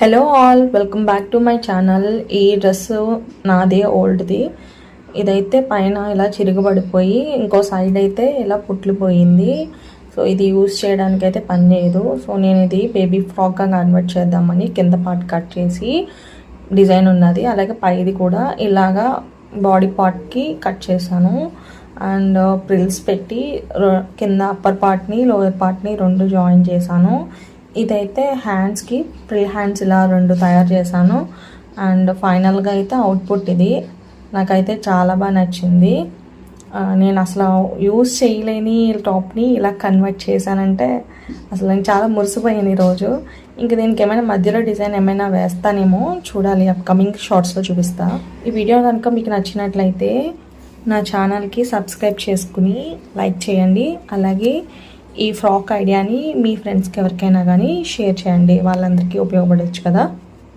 Hello all, welcome back to my channel. ఈ dress నాదే, ఓల్డ్ది. ఇదైతే పైన ఇలా చిరుగుబడిపోయి ఇంకో సైడ్ అయితే ఇలా పుట్లిపోయింది. సో ఇది యూజ్ చేయడానికి అయితే పని చేయదు. సో నేను ఇది బేబీ ఫ్రాక్గా కన్వర్ట్ చేద్దామని కింద పార్ట్ కట్ చేసి డిజైన్ ఉన్నది, అలాగే పైది కూడా ఇలాగా బాడీ పార్ట్కి కట్ చేశాను. అండ్ ప్రిల్స్ పెట్టి కింద అప్పర్ పార్ట్ని లోయర్ పార్ట్ని రెండు జాయిన్ చేశాను. ఇదైతే హ్యాండ్స్కి ప్రిల్ హ్యాండ్స్ ఇలా రెండు తయారు చేశాను. అండ్ ఫైనల్గా అయితే అవుట్పుట్ ఇది. నాకైతే చాలా బాగా నచ్చింది. నేను అసలు యూజ్ చేయలేని టాప్ని ఇలా కన్వర్ట్ చేశానంటే అసలు నేను చాలా మురిసిపోయాను ఈరోజు. ఇంక దీనికి ఏమైనా మధ్యలో డిజైన్ ఏమైనా వేస్తానేమో చూడాలి, అప్కమింగ్ షార్ట్స్లో చూపిస్తా. ఈ వీడియో కనుక మీకు నచ్చినట్లయితే నా ఛానల్కి సబ్స్క్రైబ్ చేసుకుని లైక్ చేయండి. అలాగే ఈ ఫ్రాక్ ఐడియాని మీ ఫ్రెండ్స్కి ఎవరికైనా కానీ షేర్ చేయండి, వాళ్ళందరికీ ఉపయోగపడవచ్చు కదా.